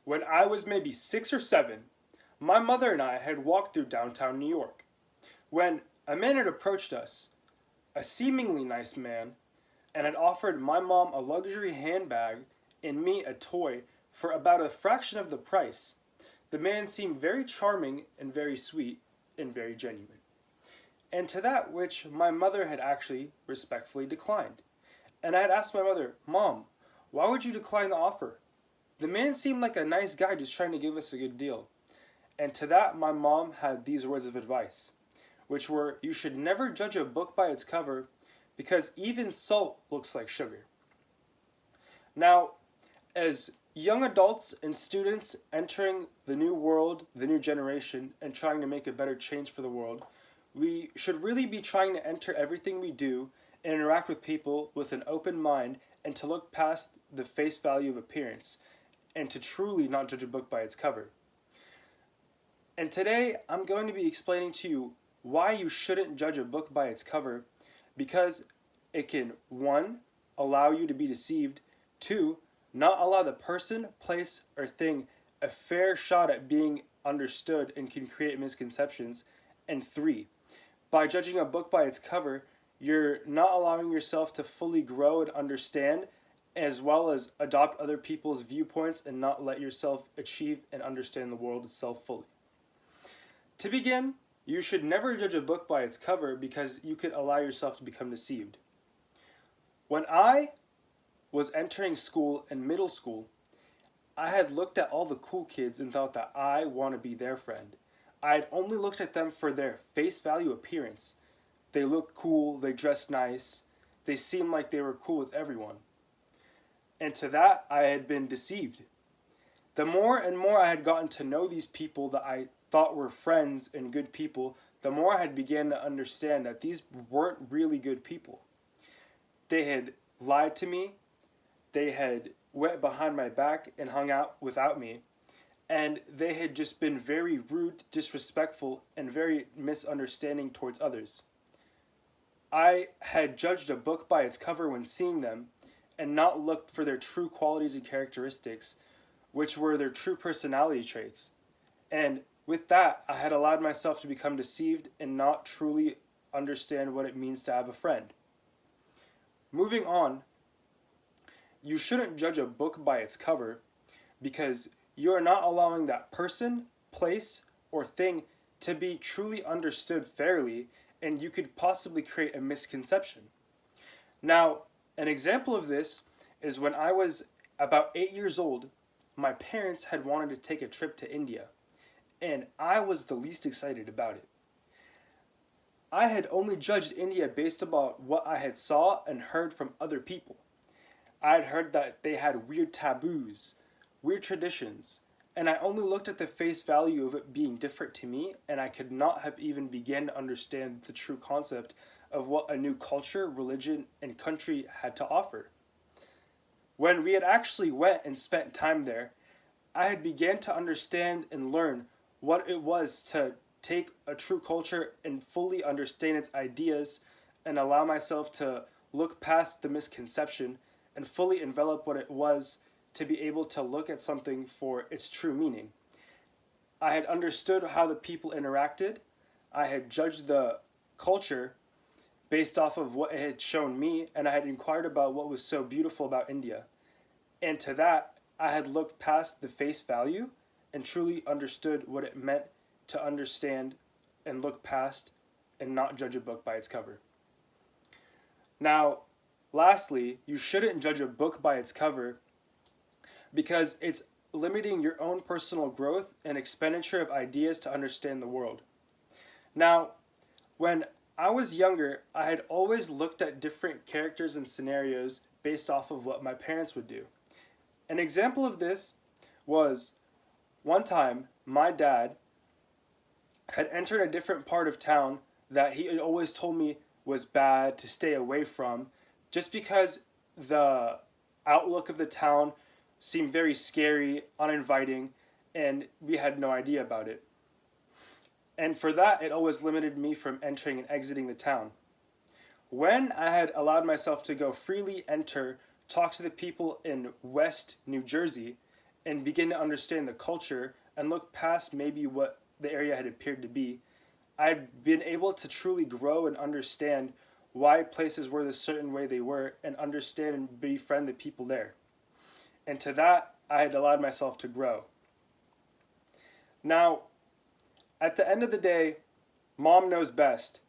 When I was maybe 6 or 7, my mother and I had walked through downtown New York when a man had approached us, a seemingly nice man, and had offered my mom a luxury handbag and me a toy for about a fraction of the price. The man seemed very charming and very sweet and very genuine, and to that which my mother had actually respectfully declined. And I had asked my mother, "Mom, why would you decline the offer? The man seemed like a nice guy just trying to give us a good deal." And to that, my mom had these words of advice, which were, "You should never judge a book by its cover because even salt looks like sugar." Now, as young adults and students entering the new world, the new generation, and trying to make a better change for the world, we should really be trying to enter everything we do and interact with people with an open mind and to look past the face value of appearance and to truly not judge a book by its cover. And today I'm going to be explaining to you why you shouldn't judge a book by its cover, because it can, 1, allow you to be deceived, 2, not allow the person, place, or thing a fair shot at being understood and can create misconceptions, and 3, by judging a book by its cover, you're not allowing yourself to fully grow and understand, as well as adopt other people's viewpoints and not let yourself achieve and understand the world itself fully. To begin, you should never judge a book by its cover because you could allow yourself to become deceived. When I was entering school and middle school, I had looked at all the cool kids and thought that I want to be their friend. I had only looked at them for their face value appearance. They looked cool, they dressed nice, they seemed like they were cool with everyone. And to that, I had been deceived. The more and more I had gotten to know these people that I thought were friends and good people, the more I had began to understand that these weren't really good people. They had lied to me, they had went behind my back and hung out without me, and they had just been very rude, disrespectful, and very misunderstanding towards others. I had judged a book by its cover when seeing them, and not looked for their true qualities and characteristics, which were their true personality traits. And with that, I had allowed myself to become deceived and not truly understand what it means to have a friend. Moving on, you shouldn't judge a book by its cover because you are not allowing that person, place, or thing to be truly understood fairly, and you could possibly create a misconception. Now, an example of this is when I was about 8 years old, my parents had wanted to take a trip to India, and I was the least excited about it. I had only judged India based upon what I had saw and heard from other people. I had heard that they had weird taboos, weird traditions, and I only looked at the face value of it being different to me, and I could not have even begun to understand the true concept of what a new culture, religion, and country had to offer. When we had actually went and spent time there, I had began to understand and learn what it was to take a true culture and fully understand its ideas and allow myself to look past the misconception and fully envelop what it was to be able to look at something for its true meaning. I had understood how the people interacted. I had judged the culture based off of what it had shown me, and I had inquired about what was so beautiful about India. And to that, I had looked past the face value and truly understood what it meant to understand and look past and not judge a book by its cover. Now, lastly, you shouldn't judge a book by its cover because it's limiting your own personal growth and expenditure of ideas to understand the world. Now, when I was younger, I had always looked at different characters and scenarios based off of what my parents would do. An example of this was one time my dad had entered a different part of town that he had always told me was bad to stay away from just because the outlook of the town seemed very scary, uninviting, and we had no idea about it. And for that, it always limited me from entering and exiting the town. When I had allowed myself to go freely enter, talk to the people in West New Jersey, and begin to understand the culture and look past maybe what the area had appeared to be, I'd been able to truly grow and understand why places were the certain way they were and understand and befriend the people there. And to that, I had allowed myself to grow. Now, at the end of the day, mom knows best.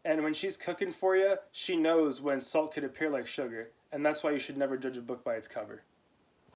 And when she's cooking for you, she knows when salt could appear like sugar. And that's why you should never judge a book by its cover.